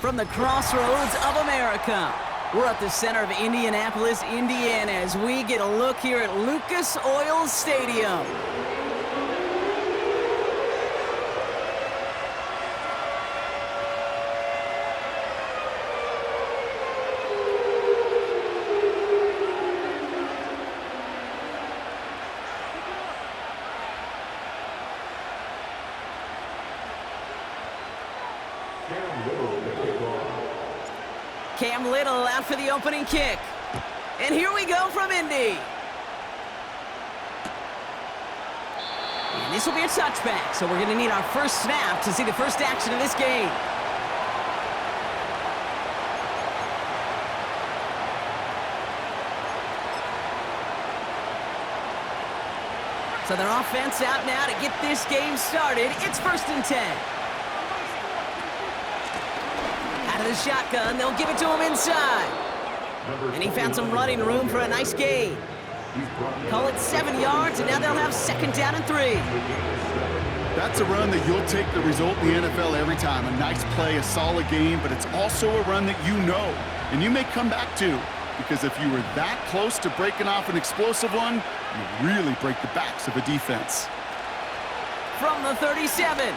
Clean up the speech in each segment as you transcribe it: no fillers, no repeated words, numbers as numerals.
From the crossroads of America, we're at the center of Indianapolis, Indiana, as we get a look here at Lucas Oil Stadium. Cam Little out for the opening kick. And here we go from Indy. And this will be a touchback, so we're going to need our first snap to see the first action of this game. So their offense out now to get this game started. It's 1st and 10. Out of the shotgun, they'll give it to him inside. And he found some running room for a nice gain. Call it 7 yards, and now they'll have 2nd down and 3. That's a run that you'll take the result in the NFL every time. A nice play, a solid game, but it's also a run that you know, and you may come back to, because if you were that close to breaking off an explosive one, you really break the backs of a defense. From the 37.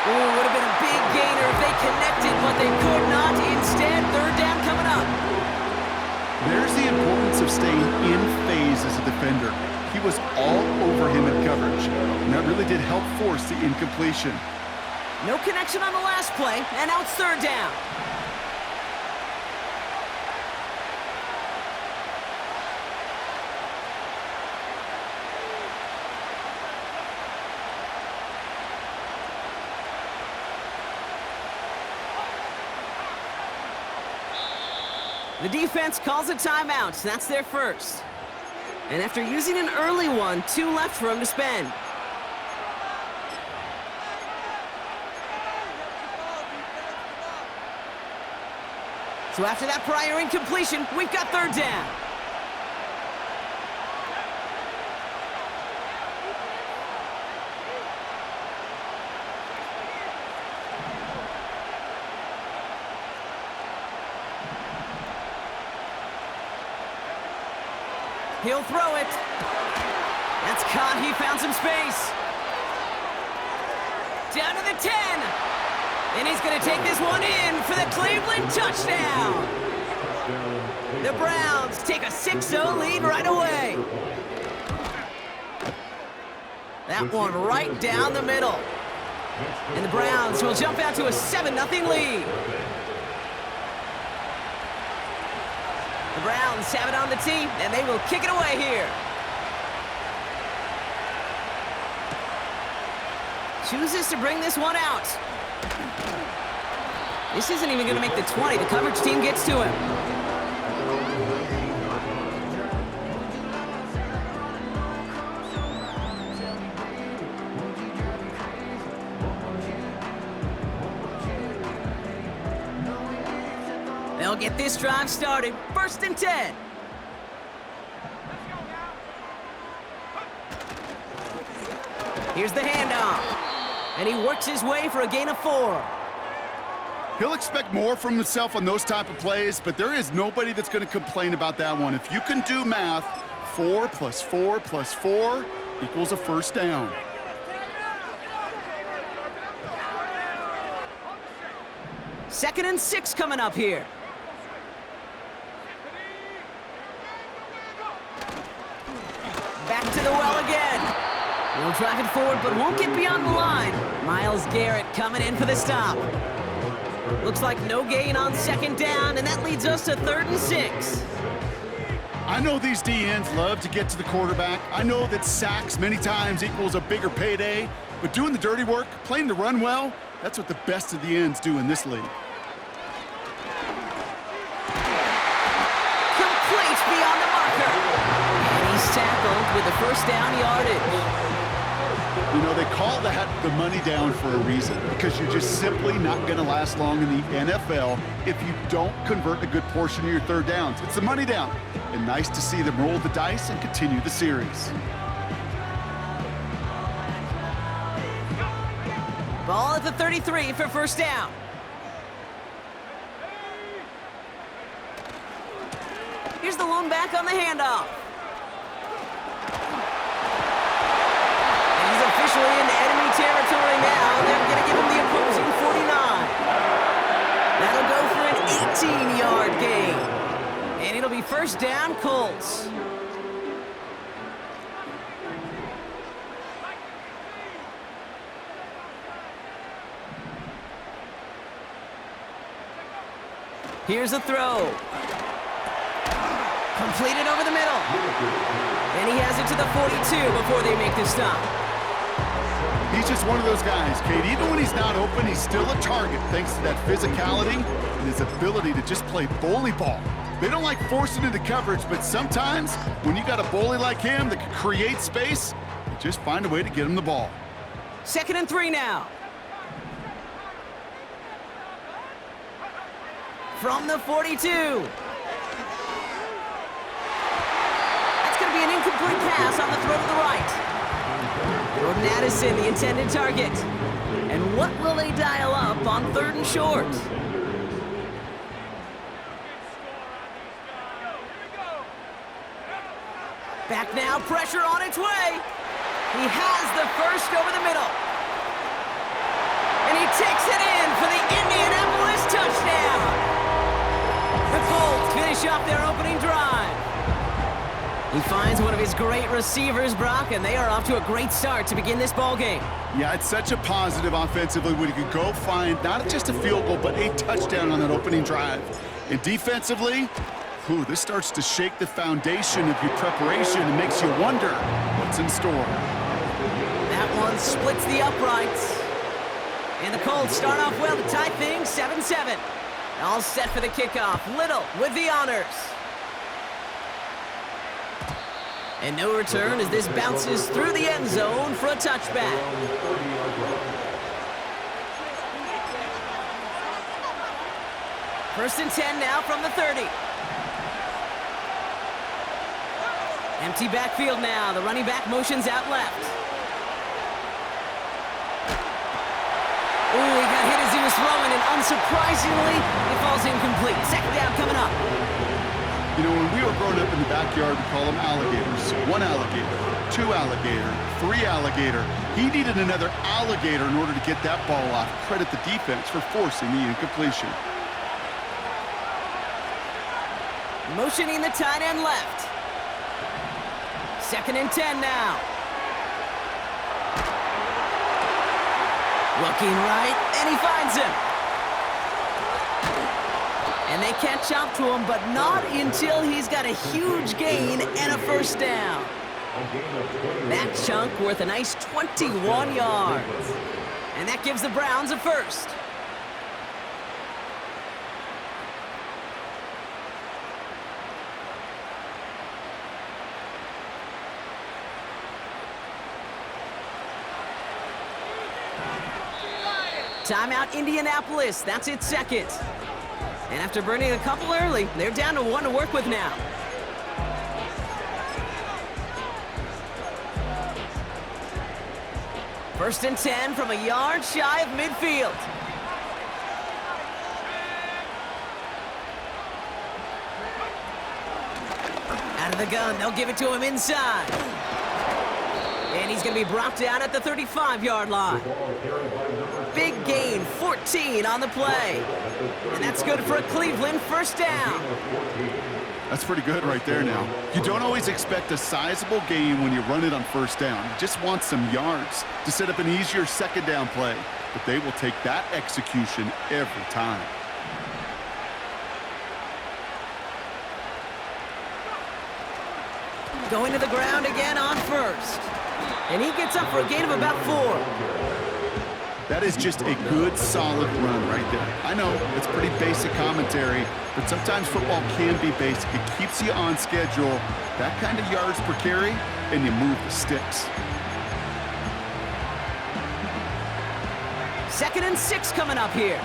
Ooh, would have been a big gainer if they connected, but they could not. Instead, 3rd down coming up. There's the importance of staying in phase as a defender. He was all over him in coverage, and that really did help force the incompletion. No connection on the last play, and now it's 3rd down. The defense calls a timeout. That's their first. And after using an early one, 2 left for him to spend. So after that prior incompletion, we've got 3rd down. He'll throw it. That's caught. He found some space. Down to the 10. And he's going to take this one in for the Cleveland touchdown. The Browns take a 6-0 lead right away. That one right down the middle. And the Browns will jump out to a 7-0 lead. The Browns have it on the tee, and they will kick it away here. Chooses to bring this one out. This isn't even going to make the 20. The coverage team gets to him. They'll get this drive started. 1st and 10. Here's the handoff. And he works his way for a gain of 4. He'll expect more from himself on those type of plays, but there is nobody that's going to complain about that one. If you can do math, 4 plus 4 plus 4 equals a 1st down. Second and 6 coming up here. Back to the well again. He'll drive it forward, but won't get beyond the line. Myles Garrett coming in for the stop. Looks like no gain on 2nd down, and that leads us to 3rd and 6. I know these DNs love to get to the quarterback. I know that sacks many times equals a bigger payday, but doing the dirty work, playing the run well, that's what the best of the ends do in this league. Complete beyond the marker. And he's tackled with the 1st down yardage. You know, they call that the money down for a reason, because you're just simply not going to last long in the NFL if you don't convert a good portion of your 3rd downs. It's the money down. And nice to see them roll the dice and continue the series. Ball at the 33 for first down. Here's the lone back on the handoff. And he's officially in enemy territory now. They're going to give him the opposing 49. That'll go for an 18-yard gain. And it'll be first down, Colts. Here's a throw. Completed over the middle. And he has it to the 42 before they make the stop. He's just one of those guys, Kate. Even when he's not open, he's still a target thanks to that physicality and his ability to just play bully ball. They don't like forcing into coverage, but sometimes when you got a bully like him that can create space, you just find a way to get him the ball. 2nd and 3 now. From the 42. That's going to be an incomplete pass on the throw to the right. Jordan Addison, the intended target. And what will they dial up on 3rd and short? Back now, pressure on its way. He has the first over the middle. And he takes it in for the Indianapolis touchdown. The Colts finish off their opening drive. He finds one of his great receivers, Brock, and they are off to a great start to begin this ball game. Yeah, it's such a positive offensively when you can go find not just a field goal, but a touchdown on that opening drive. And defensively, this starts to shake the foundation of your preparation and makes you wonder what's in store. That one splits the uprights. And the Colts start off well to tie things 7-7. All set for the kickoff. Little with the honors. And no return as this bounces through the end zone for a touchback. First and 10 now from the 30. Empty backfield now. The running back motions out left. Ooh, he got hit as he was throwing, and unsurprisingly, it falls incomplete. 2nd down coming up. You know, when we were growing up in the backyard, we call them alligators. 1 alligator, 2 alligator, 3 alligator. He needed another alligator in order to get that ball off. Credit the defense for forcing the incompletion. Motioning the tight end left. 2nd and 10 now. Looking right, and he finds him. And they catch up to him, but not until he's got a huge gain and a first down. That chunk worth a nice 21 yards. And that gives the Browns a first. Timeout Indianapolis, that's its 2nd. And after burning a couple early, they're down to 1 to work with now. First and 10 from a yard shy of midfield. Out of the gun, they'll give it to him inside. And he's going to be brought down at the 35-yard line. Big gain, 14 on the play. And that's good for a Cleveland first down. That's pretty good right there now. You don't always expect a sizable gain when you run it on first down. You just want some yards to set up an easier 2nd down play. But they will take that execution every time. Going to the ground again on first. And he gets up for a gain of about 4. That is just a good, solid run right there. I know, it's pretty basic commentary, but sometimes football can be basic. It keeps you on schedule, that kind of yards per carry, and you move the sticks. 2nd and 6 coming up here.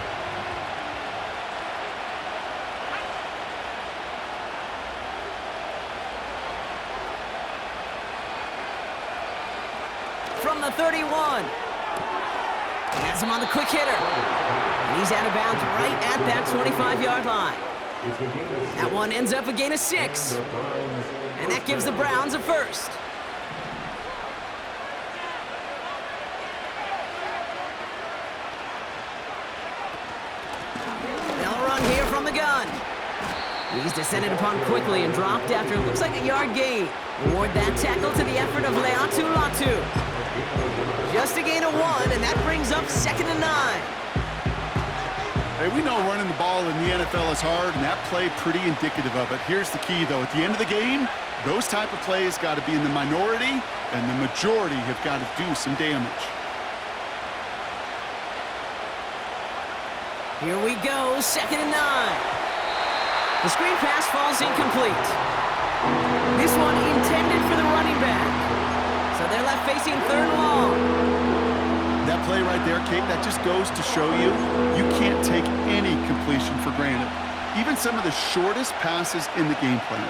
From the 31. Has him on the quick hitter. And he's out of bounds right at that 25-yard line. That one ends up a gain of 6. And that gives the Browns a first. They'll run here from the gun. He's descended upon quickly and dropped after it looks like a yard gain. Award that tackle to the effort of Leatu Latu. Just a gain of 1, and that brings up 2nd and 9. Hey, we know running the ball in the NFL is hard, and that play pretty indicative of it. Here's the key, though. At the end of the game, those type of plays got to be in the minority, and the majority have got to do some damage. Here we go, 2nd and 9. The screen pass falls incomplete. This one intended for the running back. So they're left facing 3rd and long. That play right there, Kate, that just goes to show you, you can't take any completion for granted. Even some of the shortest passes in the game plan.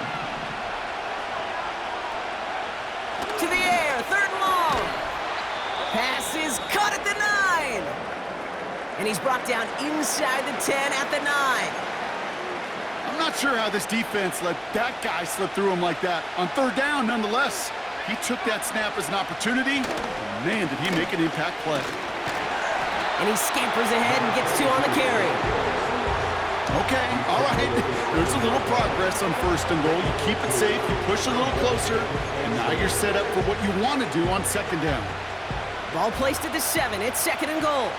To the air, 3rd and long. Pass is caught at the 9. And he's brought down inside the 10 at the 9. I'm not sure how this defense let that guy slip through him like that. On 3rd down, nonetheless, he took that snap as an opportunity. And man, did he make an impact play. And he scampers ahead and gets 2 on the carry. Okay, all right. There's a little progress on 1st and goal. You keep it safe, you push a little closer, and now you're set up for what you want to do on 2nd down. Ball placed at the 7. It's 2nd and goal.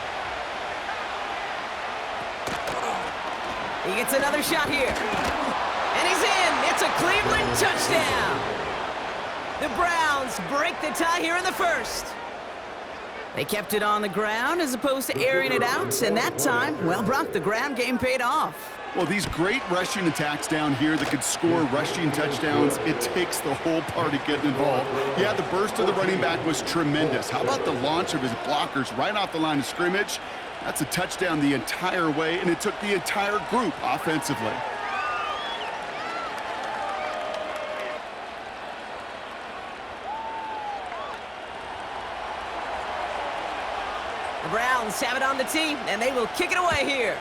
He gets another shot here. And he's in. It's a Cleveland touchdown. The Browns break the tie here in the 1st. They kept it on the ground as opposed to airing it out. And that time, well, Brock, the ground game paid off. Well, these great rushing attacks down here that could score rushing touchdowns, it takes the whole party getting involved. Yeah, the burst of the running back was tremendous. How about the launch of his blockers right off the line of scrimmage? That's a touchdown the entire way, and it took the entire group offensively. The Browns have it on the tee, and they will kick it away here.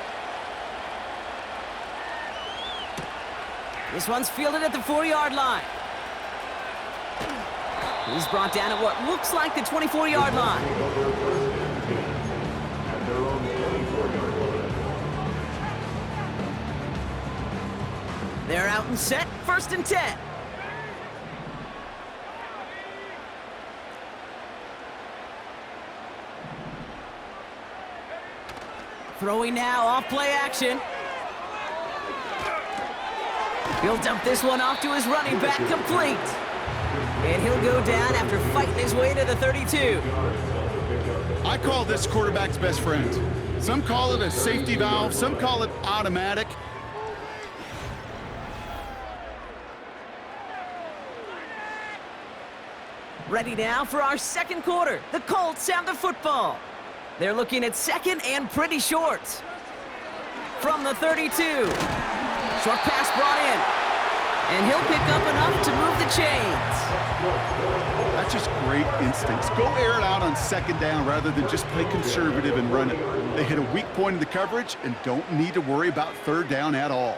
This one's fielded at the 4-yard line. He's brought down at what looks like the 24-yard line. They're out and set, 1st and 10. Throwing now, off play action. He'll dump this one off to his running back, complete. And he'll go down after fighting his way to the 32. I call this quarterback's best friend. Some call it a safety valve, some call it automatic. Ready now for our 2nd quarter. The Colts have the football. They're looking at 2nd and pretty short. From the 32. Short pass brought in. And he'll pick up enough to move the chains. That's just great instincts. Go air it out on 2nd down rather than just play conservative and run it. They hit a weak point in the coverage and don't need to worry about 3rd down at all.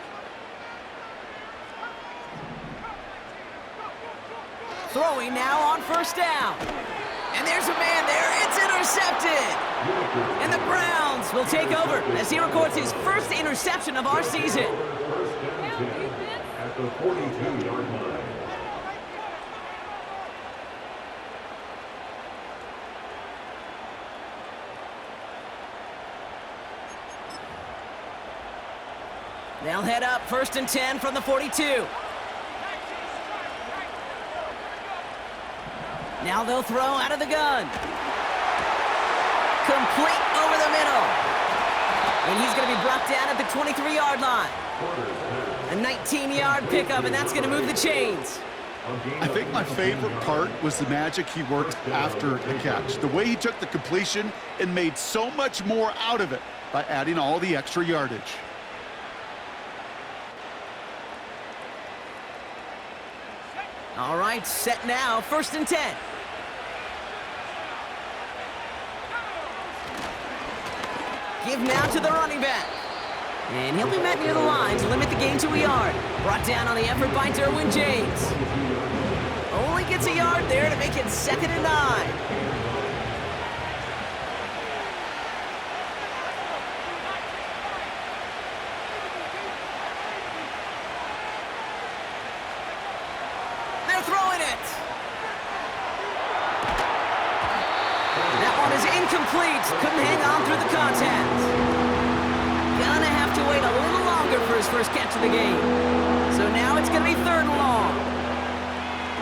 Throwing now on 1st down. And there's a man there. It's intercepted. And the Browns will take over as he records his 1st interception of our season. At the 42-yard line. They'll head up 1st and 10 from the 42. Now they'll throw out of the gun. Complete over the middle. And he's going to be brought down at the 23-yard line. A 19-yard pickup, and that's going to move the chains. I think my favorite part was the magic he worked after the catch. The way he took the completion and made so much more out of it by adding all the extra yardage. All right, set now, 1st and 10. Give now to the running back. And he'll be met near the line to limit the gain to a yard. Brought down on the effort by Derwin James. Only gets a yard there to make it 2nd and 9. They're throwing it. That one is incomplete. Couldn't hang on through the contact. Gonna have to wait a little longer for his first catch of the game. So now it's gonna be 3rd and long.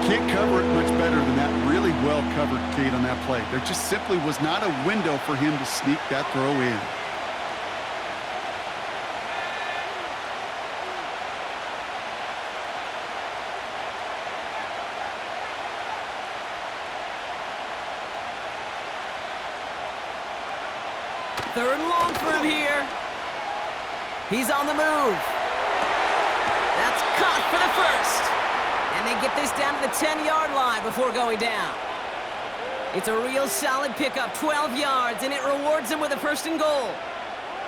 Can't cover it much better than that. Really well covered, Kate, on that play. There just simply was not a window for him to sneak that throw in. Third and long for him here. He's on the move. That's caught for the first. And they get this down to the 10-yard line before going down. It's a real solid pickup, 12 yards, and it rewards them with a 1st and goal.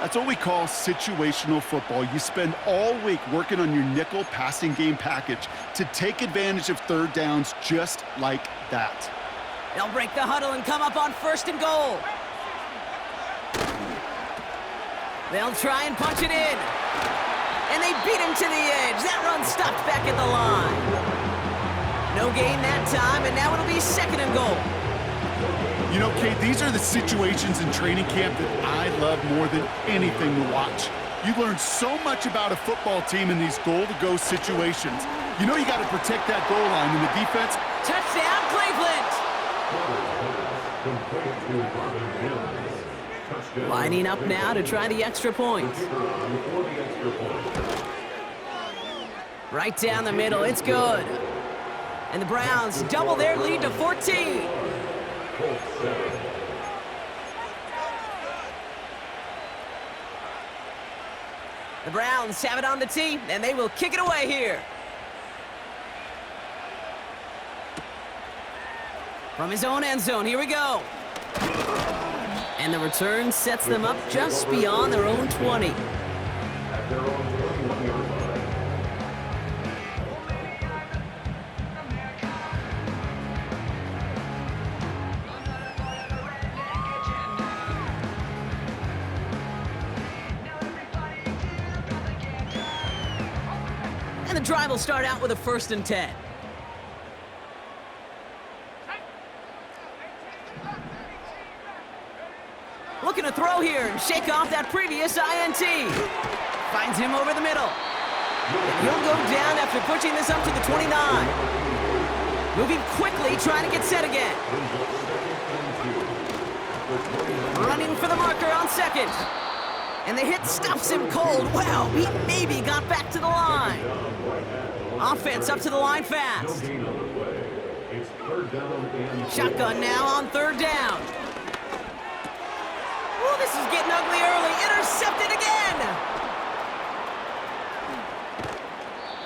That's what we call situational football. You spend all week working on your nickel passing game package to take advantage of 3rd downs just like that. They'll break the huddle and come up on 1st and goal. They'll try and punch it in. And they beat him to the edge. That run stopped back at the line. No gain that time, and now it'll be 2nd and goal. You know, Kate, these are the situations in training camp that I love more than anything to watch. You learn so much about a football team in these goal-to-go situations. You know you got to protect that goal line in the defense. Touchdown, Cleveland! Lining up now to try the extra point. Right down the middle, it's good. And the Browns double their lead to 14. The Browns have it on the tee, and they will kick it away here. From his own end zone, here we go. And the return sets them up just beyond their own 20. And the drive will start out with a 1st and 10. Looking to throw here and shake off that previous INT. Finds him over the middle. And he'll go down after pushing this up to the 29. Moving quickly, trying to get set again. Running for the marker on 2nd. And the hit stuffs him cold. Wow, he maybe got back to the line. Offense up to the line fast. Shotgun now on 3rd down. Oh, this is getting ugly early. Intercepted again.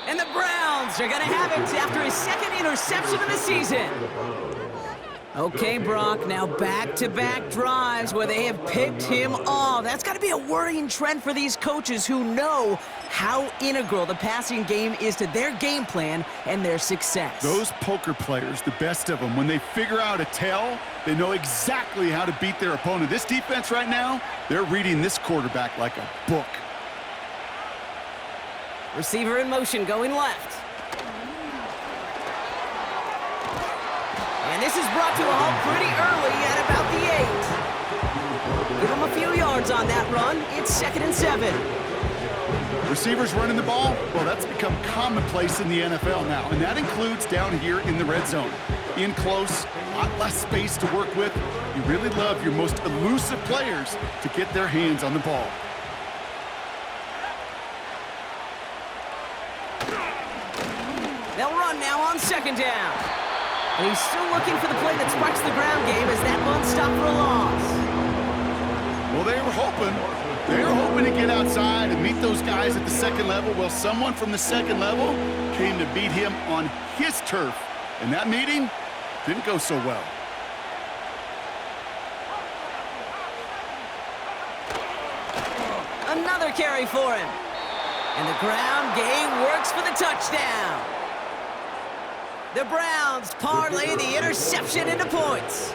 And the Browns are going to have it after his 2nd interception of the season. Okay, Brock, now back-to-back drives where they have picked him off. That's got to be a worrying trend for these coaches who know how integral the passing game is to their game plan and their success. Those poker players, the best of them, when they figure out a tell, they know exactly how to beat their opponent. This defense right now, they're reading this quarterback like a book. Receiver in motion, going left. And this is brought to a halt pretty early at about the 8. Give him a few yards on that run. It's 2nd and 7. Receivers running the ball, well, that's become commonplace in the NFL now, and that includes down here in the red zone. In close, a lot less space to work with. You really love your most elusive players to get their hands on the ball. They'll run now on 2nd down. And he's still looking for the play that sparks the ground game as that one stopped for a loss. Well, they were hoping to get outside and meet those guys at the 2nd level. Well, someone from the 2nd level came to beat him on his turf. And that meeting didn't go so well. another carry for him. And the ground game works for the touchdown. The Browns parlay the interception into points.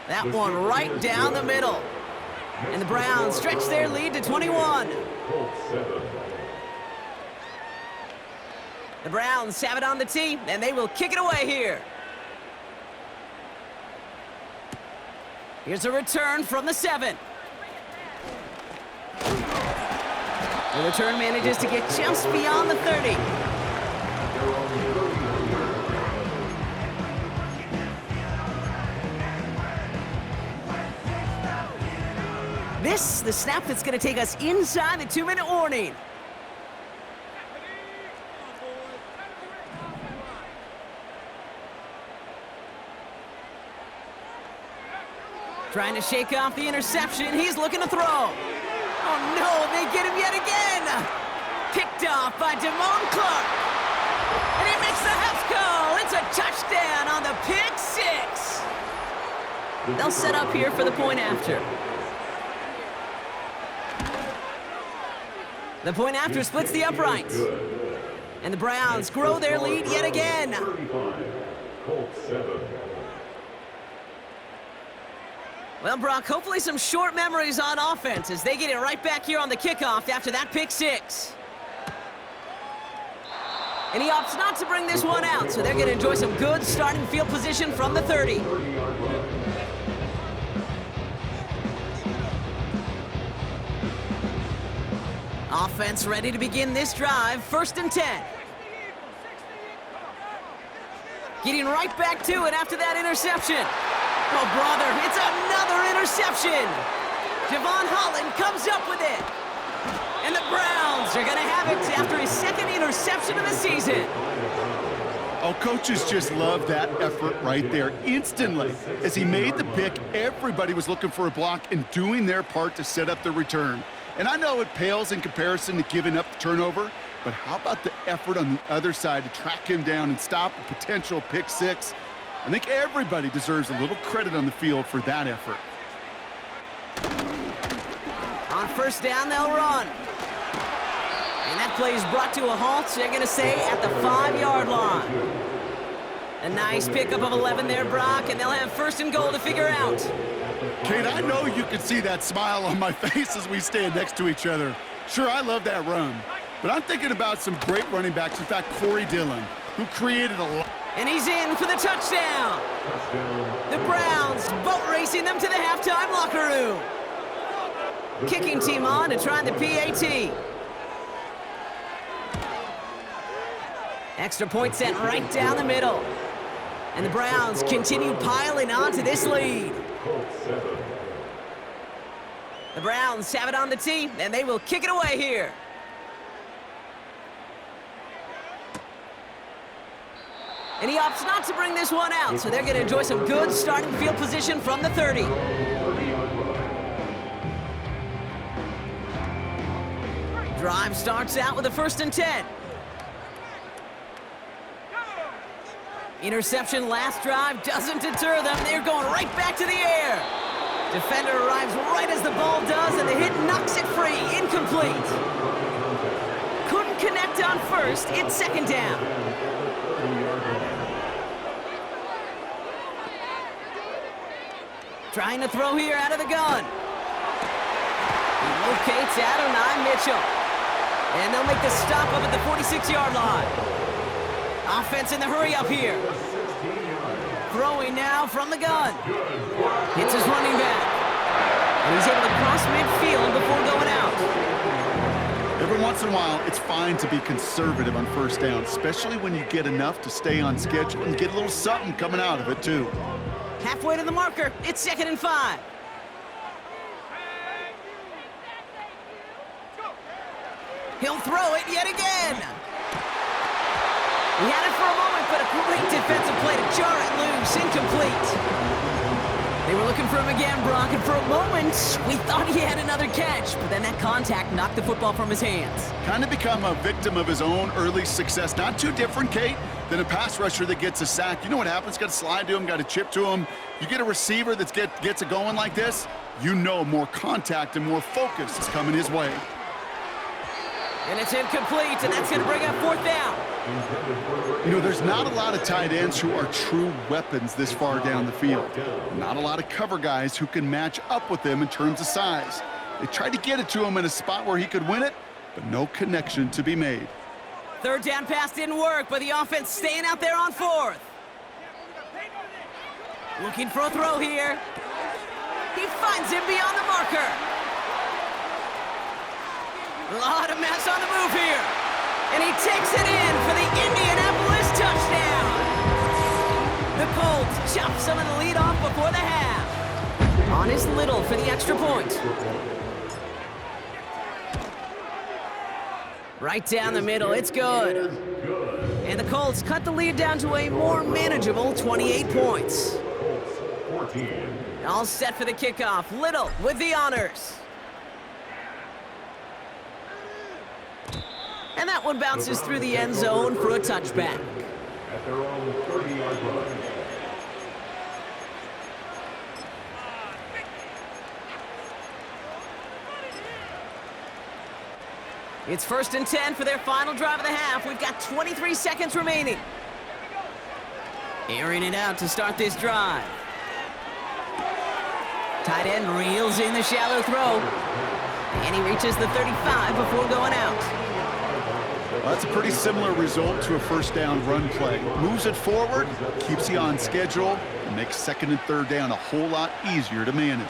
That one right down the middle. And the Browns stretch their lead to 21. The Browns have it on the tee, and they will kick it away here. Here's a return from the 7. The return manages to get just beyond the 30. This, the snap that's going to take us inside the 2-minute warning. Trying to shake off the interception. He's looking to throw. Oh, no, they get him yet again. Picked off by Damone Clark. And he makes the house call. It's a touchdown on the pick 6. They'll set up here for the point after. The point after splits the uprights. And the Browns grow their lead yet again. Well, Brock, hopefully some short memories on offense as they get it right back here on the kickoff after that pick 6. And he opts not to bring this one out, so they're going to enjoy some good starting field position from the 30. Offense ready to begin this drive, 1st and 10. Getting right back to it after that interception. Oh, brother, it's another interception. Javon Holland comes up with it. And the Browns are going to have it after his 2nd interception of the season. Oh, coaches just love that effort right there. Instantly, as he made the pick, everybody was looking for a block and doing their part to set up the return. And I know it pales in comparison to giving up the turnover, but how about the effort on the other side to track him down and stop a potential pick 6? I think everybody deserves a little credit on the field for that effort. On 1st down, they'll run. And that play is brought to a halt, so they're going to say at the 5-yard line. A nice pickup of 11 there, Brock, and they'll have 1st and goal to figure out. Kate, I know you can see that smile on my face as we stand next to each other. Sure, I love that run, but I'm thinking about some great running backs. In fact, Corey Dillon, who created a lot. And he's in for the touchdown. The Browns boat racing them to the halftime locker room. Kicking team on to try the PAT. Extra point sent right down the middle. And the Browns continue piling on to this lead. The Browns have it on the tee, and they will kick it away here. And he opts not to bring this one out, so they're going to enjoy some good starting field position from the 30. Drive starts out with a 1st and 10. Interception last drive doesn't deter them. They're going right back to the air. Defender arrives right as the ball does, and the hit knocks it free. Incomplete. Couldn't connect on 1st. It's 2nd down. Trying to throw here out of the gun. He locates Adonai Mitchell. And they'll make the stop up at the 46-yard line. Offense in the hurry up here. Throwing now from the gun. Hits his running back. And he's able to cross midfield before going out. Every once in a while, it's fine to be conservative on 1st down, especially when you get enough to stay on schedule and get a little something coming out of it, too. Halfway to the marker, it's 2nd and 5. He'll throw it yet again. He had it for a moment, but a great defensive play to jar it loose. Incomplete. They were looking for him again, Brock, and for a moment, we thought he had another catch, but then that contact knocked the football from his hands. Kind of become a victim of his own early success. Not too different, Kate, than a pass rusher that gets a sack. You know what happens? Got to slide to him, got to chip to him. You get a receiver that gets it going like this, you know more contact and more focus is coming his way. And it's incomplete, and that's going to bring up fourth down. You know, there's not a lot of tight ends who are true weapons this far down the field. Not a lot of cover guys who can match up with them in terms of size. They tried to get it to him in a spot where he could win it, but no connection to be made. Third down pass didn't work, but the offense staying out there on fourth. Looking for a throw here. He finds him beyond the marker. A lot of mess on the move here. And he takes it in for the Indianapolis touchdown. The Colts chop some of the lead off before the half. On is Little for the extra point. Right down the middle, it's good. And the Colts cut the lead down to a more manageable 28 points. All set for the kickoff. Little with the honors. And that one bounces through the end zone for a touchback. At their own 30-yard line. It's 1st and 10 for their final drive of the half. We've got 23 seconds remaining. Airing it out to start this drive. Tight end reels in the shallow throw. And he reaches the 35 before going out. Well, that's a pretty similar result to a first down run play. Moves it forward, keeps you on schedule, and makes second and third down a whole lot easier to manage.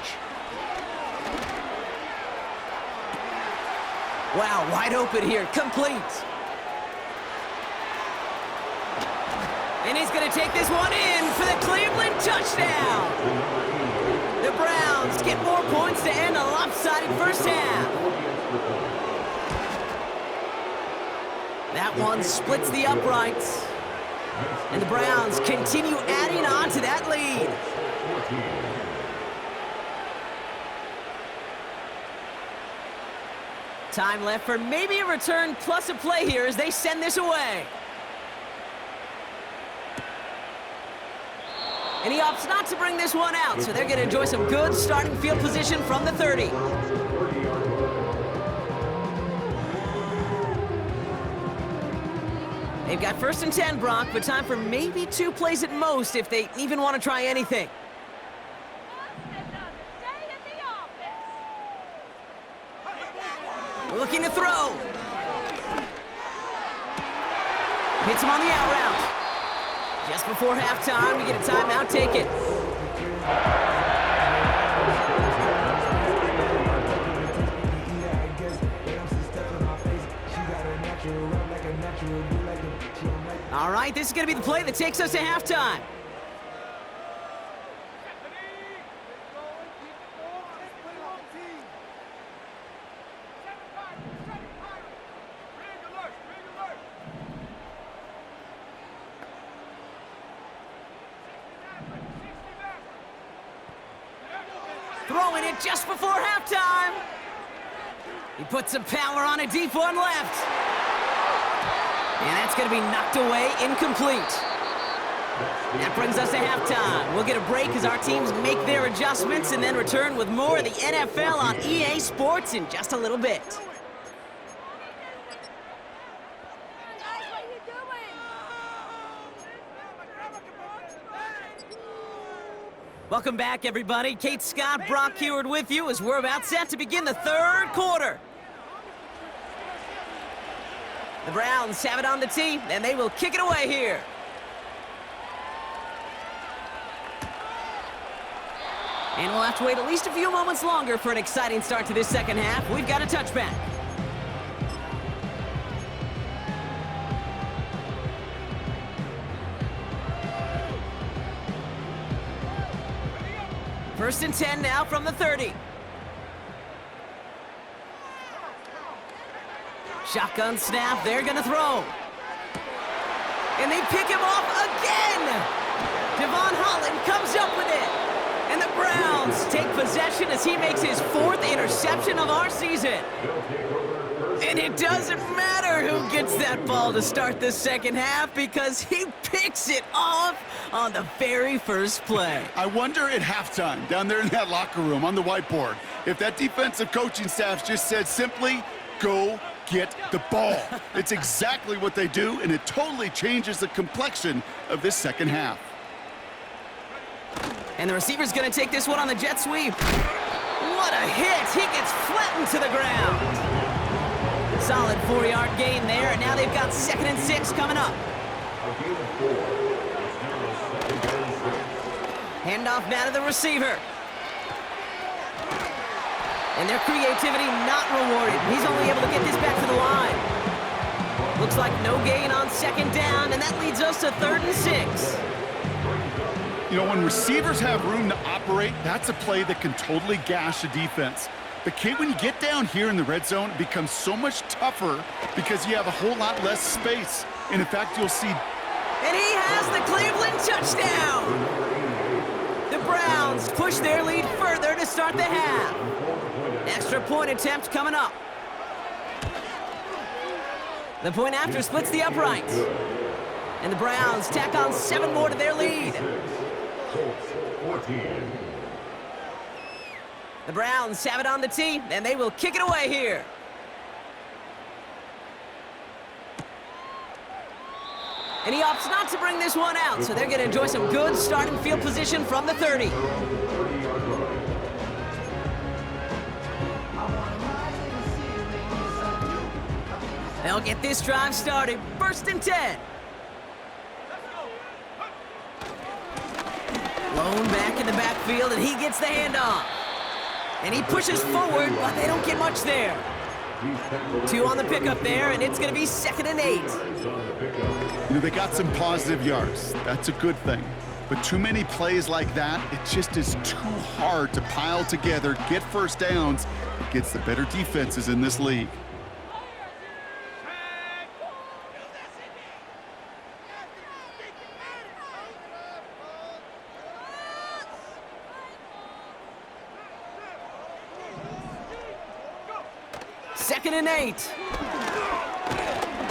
Wow, wide open here, complete. And he's going to take this one in for the Cleveland touchdown. The Browns get more points to end a lopsided first half. That one splits the uprights. And the Browns continue adding on to that lead. Time left for maybe a return plus a play here as they send this away. And he opts not to bring this one out, so they're going to enjoy some good starting field position from the 30. They've got 1st and 10, Brock, but time for maybe 2 plays at most if they even want to try anything. Looking to throw. Hits him on the out route. Just before halftime, we get a timeout, take it. All right, this is going to be the play that takes us to halftime. Throwing it just before halftime. He puts some power on a deep one left. And that's going to be knocked away, incomplete. That brings us to halftime. We'll get a break as our teams make their adjustments and then return with more of the NFL on EA Sports in just a little bit. Welcome back, everybody. Kate Scott, Brock Heward with you as we're about set to begin the third quarter. The Browns have it on the tee, and they will kick it away here. And we'll have to wait at least a few moments longer for an exciting start to this second half. We've got a touchback. First and 10 now from the 30. Shotgun snap, they're gonna throw. And they pick him off again! Devon Holland comes up with it. And the Browns take possession as he makes his 4th interception of our season. And it doesn't matter who gets that ball to start the second half because he picks it off on the very first play. I wonder at halftime, down there in that locker room on the whiteboard, if that defensive coaching staff just said simply, go get the ball. It's exactly what they do, and it totally changes the complexion of this second half. And the receiver's going to take this one on the jet sweep. What a hit! He gets flattened to the ground. Solid 4-yard gain there, and now they've got 2nd and 6 coming up. Handoff now to the receiver. And their creativity not rewarded. He's only able to get this back to the line. Looks like no gain on 2nd down, and that leads us to 3rd and 6. You know, when receivers have room to operate, that's a play that can totally gash a defense. But Kate, when you get down here in the red zone, it becomes so much tougher because you have a whole lot less space. And in fact, you'll see... And he has the Cleveland touchdown! The Browns push their lead further to start the half. Extra point attempt coming up. The point after splits the uprights. And the Browns tack on 7 more to their lead. The Browns have it on the tee, and they will kick it away here. And he opts not to bring this one out, so they're going to enjoy some good starting field position from the 30. They'll get this drive started. 1st and 10. Lone back in the backfield, and he gets the handoff. And he pushes forward, but they don't get much there. 2 on the pickup there, and it's going to be 2nd and 8. You know, they got some positive yards. That's a good thing. But too many plays like that, it just is too hard to pile together, get first downs against the better defenses in this league. Second and 8.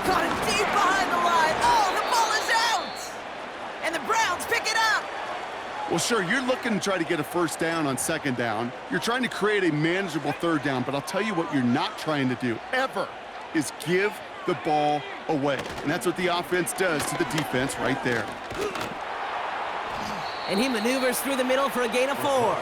Caught it deep behind the line. Oh, the ball is out! And the Browns pick it up. Well, sure, you're looking to try to get a first down on 2nd down. You're trying to create a manageable 3rd down, but I'll tell you what you're not trying to do, ever, is give the ball away. And that's what the offense does to the defense right there. And he maneuvers through the middle for a gain of 4.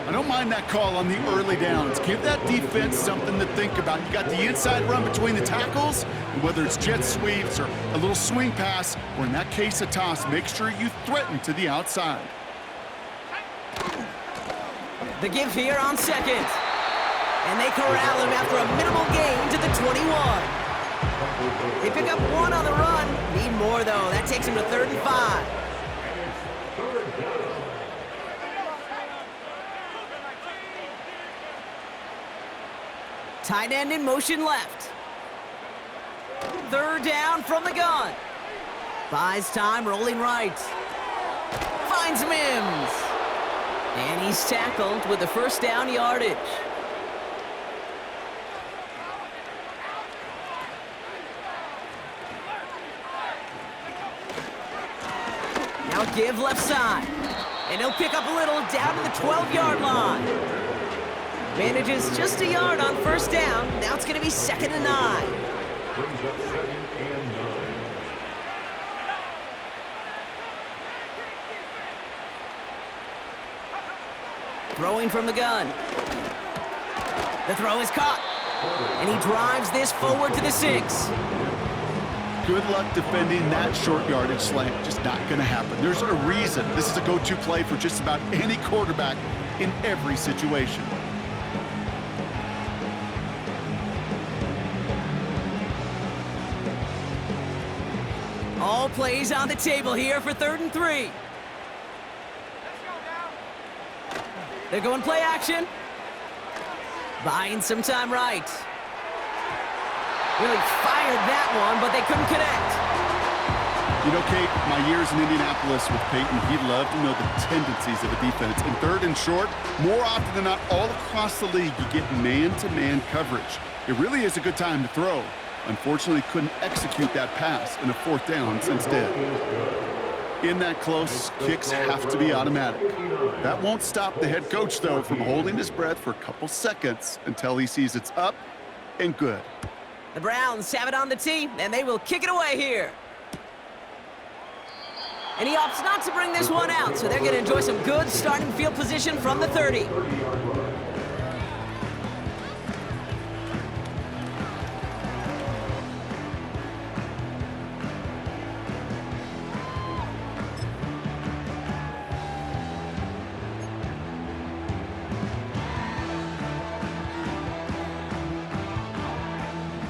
I don't mind that call on the early downs. Give that defense something to think about. You got the inside run between the tackles, and whether it's jet sweeps or a little swing pass, or in that case a toss, make sure you threaten to the outside. The give here on 2nd. And they corral him after a minimal gain to the 21. They pick up 1 on the run. Need more, though. That takes him to 3rd and 5. Tight end in motion left. 3rd down from the gun. Buys time, rolling right. Finds Mims. And he's tackled with the 1st down yardage. Now give left side. And he'll pick up a little down to the 12-yard line. Manages just a yard on 1st down. Now it's going to be 2nd and 9. Throwing from the gun. The throw is caught. And he drives this forward to the 6. Good luck defending that short yardage slant. Just not going to happen. There's a reason this is a go-to play for just about any quarterback in every situation. All plays on the table here for 3rd and 3. They're going play action. Buying some time right. Really fired that one, but they couldn't connect. You know, Kate, my years in Indianapolis with Peyton, he loved to know the tendencies of a defense. In third and short, more often than not, all across the league, you get man-to-man coverage. It really is a good time to throw. Unfortunately, couldn't execute that pass in a fourth down instead. In that close, kicks have to be automatic. That won't stop the head coach, though, from holding his breath for a couple seconds until he sees it's up and good. The Browns have it on the tee, and they will kick it away here. And he opts not to bring this one out, so they're going to enjoy some good starting field position from the 30.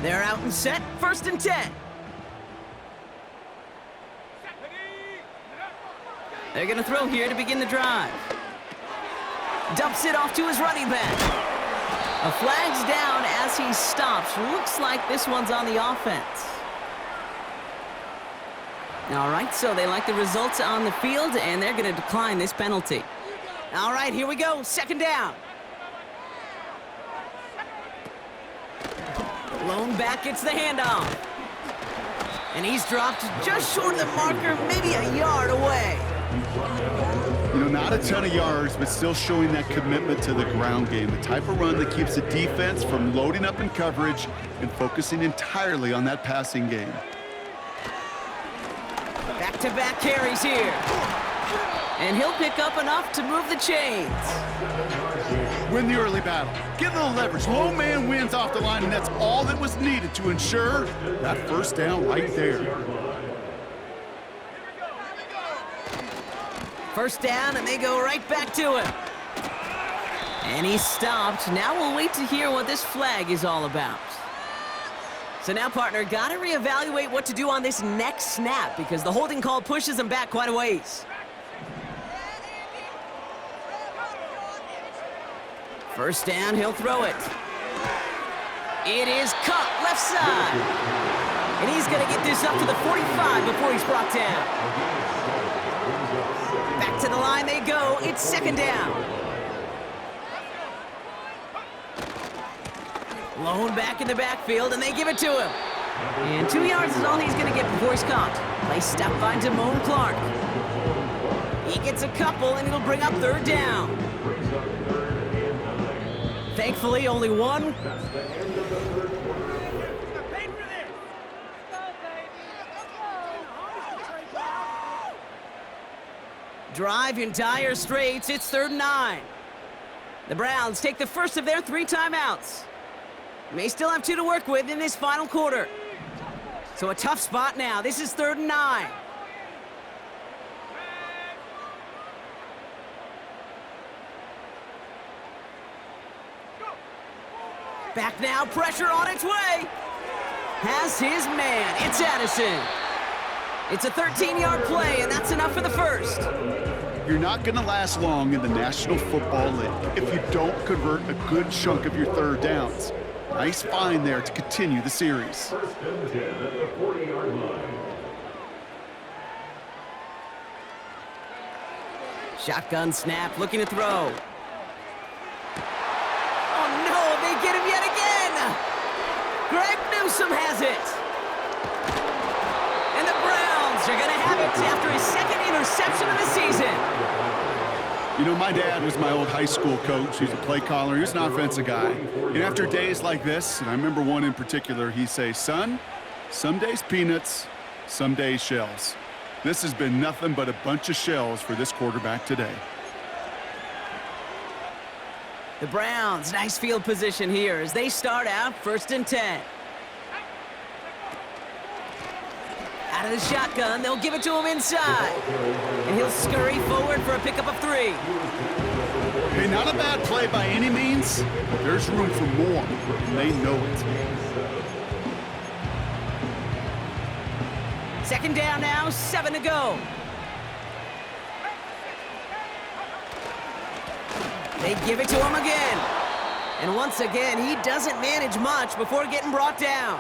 They're out and set, 1st and 10. They're going to throw here to begin the drive. Dumps it off to his running back. A flag's down as he stops. Looks like this one's on the offense. All right, so they like the results on the field, and they're going to decline this penalty. All right, here we go, 2nd down. Lone back gets the handoff. And he's dropped just short of the marker, maybe a yard away. You know, not a ton of yards, but still showing that commitment to the ground game. The type of run that keeps the defense from loading up in coverage and focusing entirely on that passing game. Back-to-back carries here. And he'll pick up enough to move the chains. Win the early battle. Get a little leverage. Low man wins off the line, and that's all that was needed to ensure that 1st down right there. 1st down, and they go right back to him. And he's stopped. Now we'll wait to hear what this flag is all about. So now, partner, got to reevaluate what to do on this next snap because the holding call pushes him back quite a ways. 1st down, he'll throw it. It is caught left side. And he's going to get this up to the 45 before he's brought down. Back to the line they go. It's 2nd down. Lone back in the backfield, and they give it to him. And 2 yards is all he's going to get before he's caught. Play stop by Damone Clark. He gets a couple, and it'll bring up 3rd down. Thankfully, only one. Drive in dire straits. It's 3rd and 9. The Browns take the first of their 3 timeouts. May still have 2 to work with in this final quarter. So a tough spot now. This is 3rd and 9. Back now, pressure on its way. Has his man. It's Addison. It's a 13-yard play, and that's enough for the 1st. You're not going to last long in the National Football League if you don't convert a good chunk of your 3rd downs. Nice find there to continue the series. 1st and 10 at the 40-yard line. Shotgun snap, looking to throw. Oh no, they get him yet again! Greg Newsome has it! And the Browns are gonna have it after his 2nd interception of the season. You know, my dad was my old high school coach. He was a play caller. He was an offensive guy. And after days like this, and I remember one in particular, he'd say, son, some days peanuts, some days shells. This has been nothing but a bunch of shells for this quarterback today. The Browns, nice field position here as they start out 1st and 10. Out of the shotgun, they'll give it to him inside. And he'll scurry forward for a pickup of 3. Hey, not a bad play by any means, but there's room for more, and they know it. 2nd down now, 7 to go. They give it to him again. And once again, he doesn't manage much before getting brought down.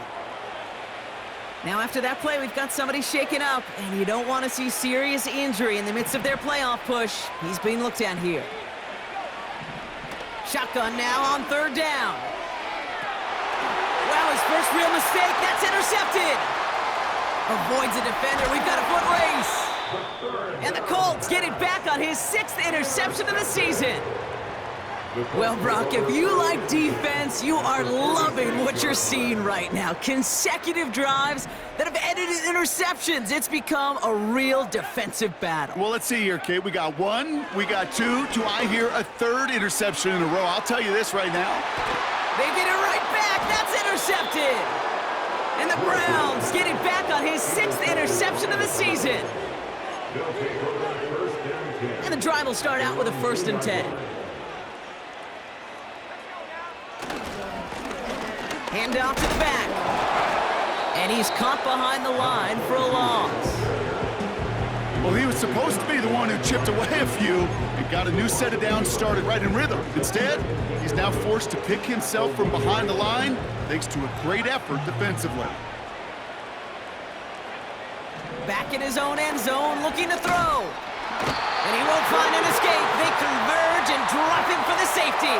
Now after that play, we've got somebody shaken up, and you don't want to see serious injury in the midst of their playoff push. He's being looked at here. Shotgun now on third down. Well, his first real mistake, that's intercepted. Avoids a defender, we've got a foot race. And the Colts get it back on his 6th interception of the season. Well, Brock, if you like defense, you are loving what you're seeing right now. Consecutive drives that have ended in interceptions. It's become a real defensive battle. Well, let's see here, Kate. We got 1, we got 2. Do I hear a 3rd interception in a row? I'll tell you this right now. They get it right back. That's intercepted. And the Browns get it back on his 6th interception of the season. And the drive will start out with a 1st and 10. Hand off to the back. And he's caught behind the line for a loss. Well, he was supposed to be the one who chipped away a few and got a new set of downs started right in rhythm. Instead, he's now forced to pick himself from behind the line thanks to a great effort defensively. Back in his own end zone, looking to throw. And he won't find an escape. They converge and drop him for the safety.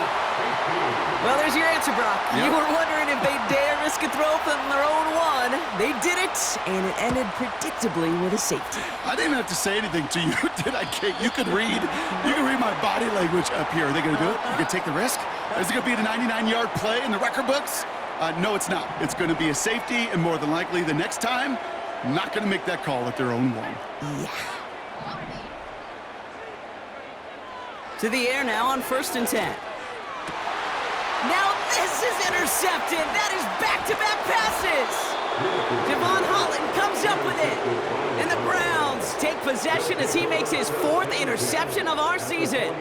Well, there's your answer, Brock. Yep. You were wondering if they dare risk a throw from their own one. They did it, and it ended predictably with a safety. I didn't have to say anything to you, did I, Kate? You can read my body language up here. Are they going to do it? You going to take the risk? Is it going to be a 99-yard play in the record books? No, it's not. It's going to be a safety, and more than likely the next time, not going to make that call at their own one. Yeah. To the air now on 1st and 10. Now this is intercepted. That is back-to-back passes. Devon Holland comes up with it. And the Browns take possession as he makes his 4th interception of our season.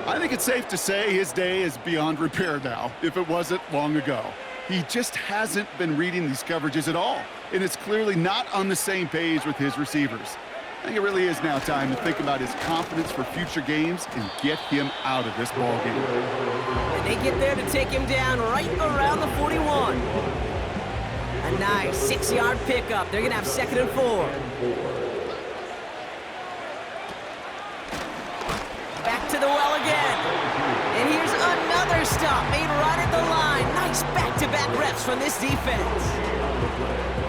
I think it's safe to say his day is beyond repair now, if it wasn't long ago. He just hasn't been reading these coverages at all, and it's clearly not on the same page with his receivers. I think it really is now time to think about his confidence for future games and get him out of this ball game. And they get there to take him down right around the 41. A nice 6-yard pickup. They're going to have 2nd and 4. Back to the well again. And here's another stop made right at the line. Nice back-to-back reps from this defense.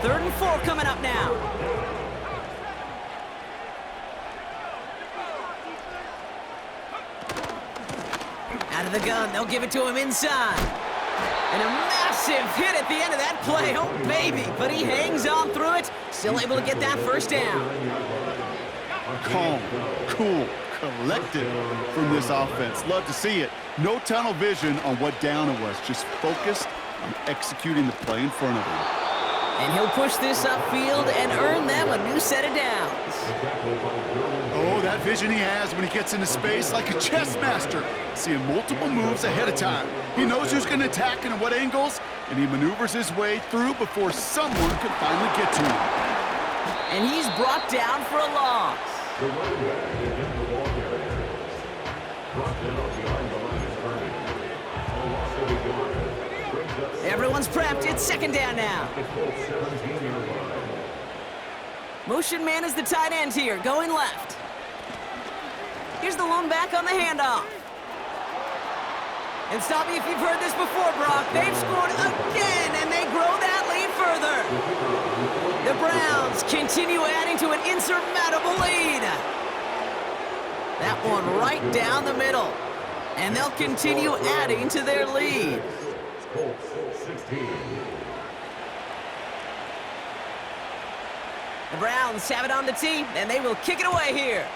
3rd and 4 coming up now. Out of the gun, they'll give it to him inside. And a massive hit at the end of that play. Oh, baby. But he hangs on through it. Still able to get that 1st down. Calm, cool, collected from this offense. Love to see it. No tunnel vision on what down it was. Just focused on executing the play in front of him. And he'll push this upfield and earn them a new set of downs. Oh, that vision he has when he gets into space like a chess master, seeing multiple moves ahead of time. He knows who's going to attack and at what angles, and he maneuvers his way through before someone can finally get to him. And he's brought down for a loss. The running back is in the ball carrier. Brought down behind the line of scrimmage. A loss of a yard. Brings up Everyone's prepped. It's 2nd down now. 17-yard line. Motion man is the tight end here, going left. Here's the lone back on the handoff. And stop me if you've heard this before, Brock. They've scored again, and they grow that lead further. The Browns continue adding to an insurmountable lead. That one right down the middle. And they'll continue adding to their lead. Colts 16. The Browns have it on the tee, and they will kick it away here.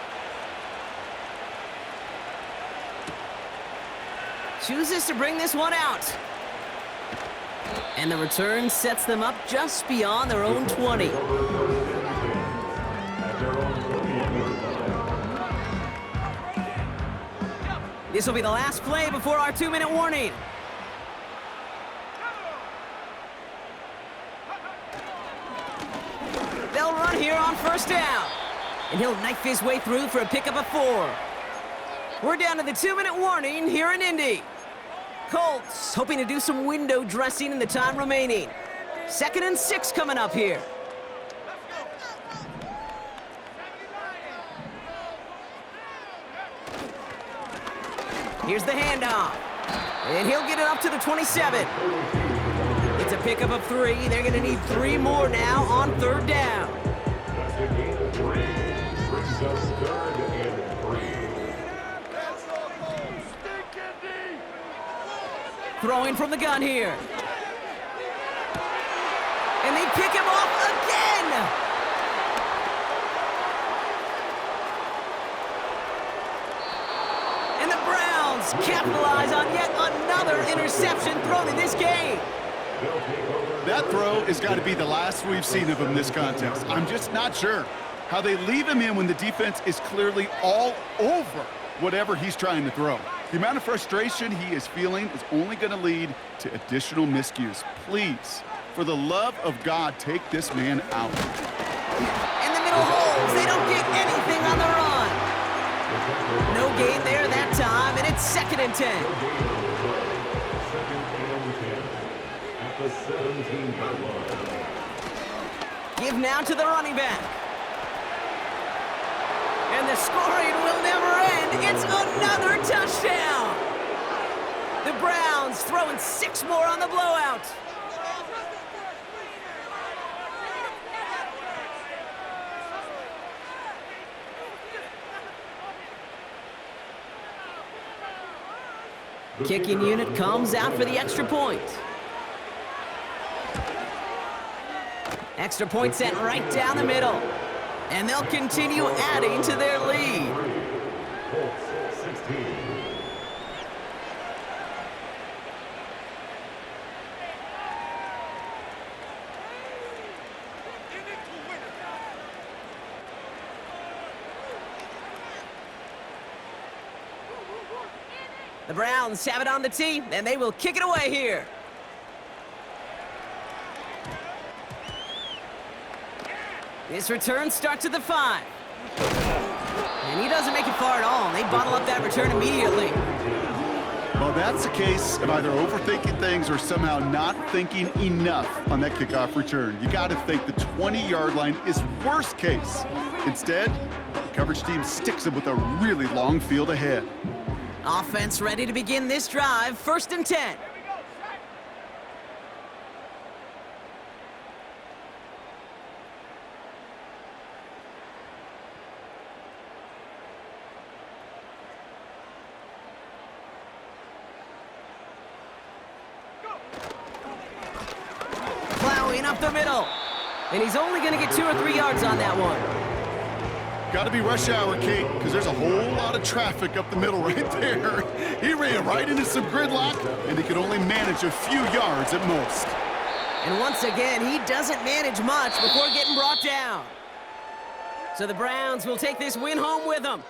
Chooses to bring this one out. And the return sets them up just beyond their own 20. This will be the last play before our 2-minute warning. They'll run here on 1st down. And he'll knife his way through for a pickup of 4. We're down to the 2-minute warning here in Indy. Colts hoping to do some window dressing in the time remaining. 2nd and 6 coming up here. Here's the handoff. And he'll get it up to the 27. It's a pickup of 3. They're going to need 3 more now on 3rd down. That's a gain of 3. Brings us 3rd and 3. Throwing from the gun here. And they pick him off again! And the Browns capitalize on yet another interception thrown in this game. That throw has got to be the last we've seen of him this contest. I'm just not sure how they leave him in when the defense is clearly all over whatever he's trying to throw. The amount of frustration he is feeling is only going to lead to additional miscues. Please, for the love of God, take this man out. In the middle holes, they don't get anything on the run. No gain there that time, and it's 2nd and 10. 2nd and 10 at the 17-yard line. Give now to the running back. And the scoring will never end. It's another touchdown. The Browns throwing 6 more on the blowout. Kicking unit comes out for the extra point. Extra point sent right down the middle. And they'll continue adding to their lead. Colts 16. The Browns have it on the tee, and they will kick it away here. This return starts at the 5. And he doesn't make it far at all. They bottle up that return immediately. Well, that's the case of either overthinking things or somehow not thinking enough on that kickoff return. You got to think the 20-yard line is worst case. Instead, the coverage team sticks them with a really long field ahead. Offense ready to begin this drive. 1st and 10. Plowing up the middle. And he's only going to get 2 or 3 yards on that one. Got to be rush hour, Kate, because there's a whole lot of traffic up the middle right there. He ran right into some gridlock, and he could only manage a few yards at most. And once again, he doesn't manage much before getting brought down. So the Browns will take this win home with them.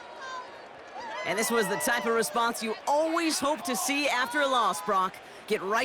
And this was the type of response you always hope to see after a loss, Brock. Get right